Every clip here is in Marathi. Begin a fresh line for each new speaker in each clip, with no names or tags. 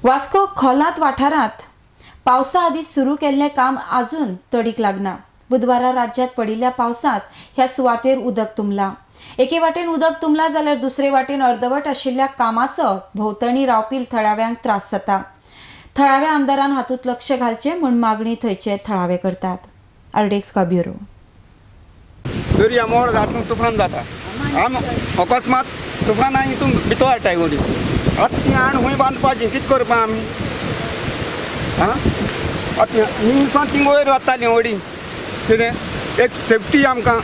वास्को खोलात वाठारात पावसा आदी सुरू केल्लें काम अजून तडीक लागना। बुधवारा राज्यात पडिल्ल्या पावसात ह्या सुवातेर उदक तुंबला। एके वाटेन उदक तुंबला जाल्यार दुसरे वाटेन अर्दवट आशिल्ल्या कामाचो भोंवतणी रावपी थळाव्यांक त्रास जाता। थळाव्या आमदारान हातूंत लक्ष घालचें म्हूण मागणी थंयचे थळावे करतात। अर्डेक्स का ब्युरो।
दर्या मोड जातून तुफान जाता। आम अकस्मात तुफाना हितून भितो हाडटाय गोडी आतां ती आण खूंय बांदपाचें कितें करपा आमी आं आतां ही ती वयर वतालीं व्हडी कितें एक सेफ्टी आमकां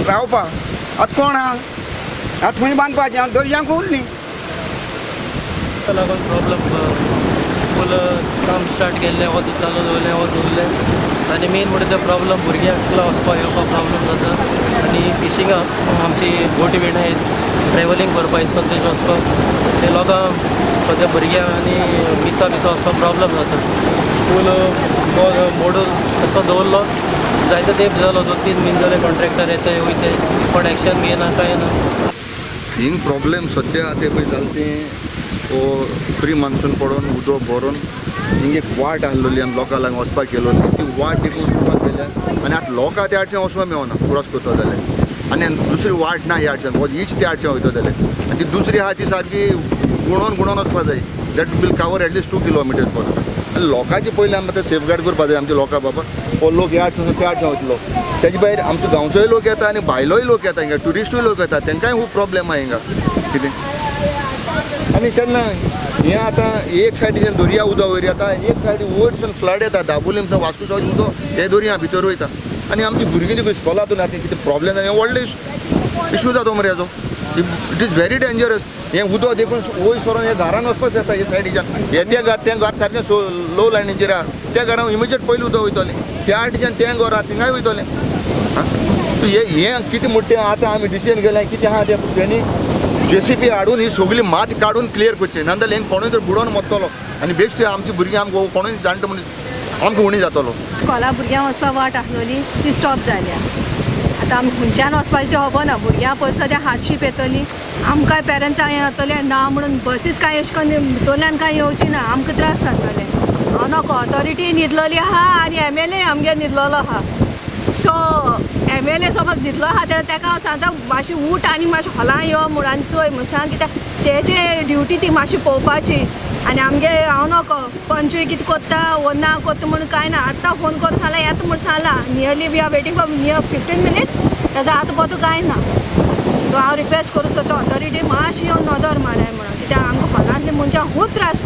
रावपा आतां कोण आहा आतां खूंय बांदपाचें आतां दर्यांक उरलीं
लागून प्रॉब्लम फूल काम स्टार्ट केल्लें वत चालू दवरलें वत उरलें आनी मेन म्हणटा तें प्रॉब्लम भुरग्यांक स्कुला वचपाक येवपाक प्रॉब्लम जाता आनी फिशिंगाक आमची बोटी बीन आहात ट्रॅव्हलिंग करपाक सद्याक वचपाक ते लोकांक सद्या भुरग्यांक आनी मिसा वचपाक प्रॉब्लम जाता फूल मोडून तसो दवरलो जायतो तेंप जालो 2-3 म्हयने जाले कॉन्ट्रॅक्टर येताय वयताय पण एक्शन घेयना कांय ना
हिंग प्रॉब्लेम सद्या ते पळय जालें तें प्री मान्सून पडून उदक भरून हिंग एक वाट आहलोली आमी लोकां लागून वचपाक गेलोली ती वाट देखून तुपाक गेल्या आनी आतां लोकां त्या आडच्यान वचूंक मेळना क्रॉस करता जाल्यार आनी दुसरी वाट ना ह्या आडच्यान हीच त्या आडच्यान वयता जाल्यार आनी ती दुसरी आहा ती सारकी गुणोवन वचपाक जाय that will cover at least 2 kilometres पर्यंत आनी लोकांचे पयलीं आमी आतां सेफगार्ड करपाक जाय आमचे लोकां बाबा हो लोक ह्या आडच्यान त्या आडच्यान वयतलो तेजे भायर आमचो गांवचोय लोक येता आनी भायलोय लोक येता हिंगा ट्युरिस्टूय लोक येता तांकांय खूब प्रॉब्लेम आहा हिंगा कितें आनी तेन्ना हें आतां एक सायडीच्यान दर्या उदक वयर येता एक सायडी वयरसून फ्लड येता दाबोलीमसून वास्कोच्यान उदक हे दर्या भितर वयता आनी आमची भुरगीं जी पळय स्कॉलांतून येता कितें प्रॉब्लेम जाता हें व्हडलो इशू जाता मरे हेजो इट इज व्हेरी डेंजरस हें उदक देखून वयर सरून हे घरान वचपाक येता हे सायडीच्यान हे तें घर सारकें लो लायनीचेर आहा त्या घरान इमिजिएट पयलीं उदक वयतलें त्या आडच्यान तें घर आहा थिंगाय वयतलें हें कितें म्हणटा तें आतां आमी डिसिजन केलें कितें आहा तें तेणी JCB हाडून ही सगळी मात काडून क्लियर करचें नाजाल्यार हें कोणूय जर बुडोवन मरतलो आनी बेश्टी आमची भुरगीं आमकां कोणूय जाणटो मनीस आमकां उणी जातलो
स्कॉला भुरग्यांक वचपाक वाट आसलोली ती स्टॉप जाल्या आतां आमी खंयच्यान वचपाचें तें खबर ना भुरग्यां पळय सद्या हार्डशीप येतली आमकांय पेरंट्सांक येतलें ना म्हणून बसीस कांय अशें करून भितरल्यान कांय येवची ना आमकां त्रास जातले हांव नको ऑथॉरिटी न्हिदलेली आहा आनी MLA आमगे न्हिदलेलो आहा सो MLA समज न्हिदलो आहा तेका हांव सांगता मातशी उठ आनी मातशें हॉलां यो म्हूण आनी चोय म्हूण सांग कित्याक तेजे ड्युटी ती मातशी पळोवपाची आनी आमगे हांव नको पंचूय कितें कोत्ता वो ना कोत्ता म्हणून कांय ना आतां फोन करून सांगला येता म्हूण सांगला nearly we are waiting for near 15 minutes तेजो आतां पतो कांय ना सो हांव रिक्वेस्ट करूं सोदता ऑथॉरिटी मातशी येवन नदर माराय म्हणून कित्याक आमकां हॉलांतल्या मनशांक खूब त्रास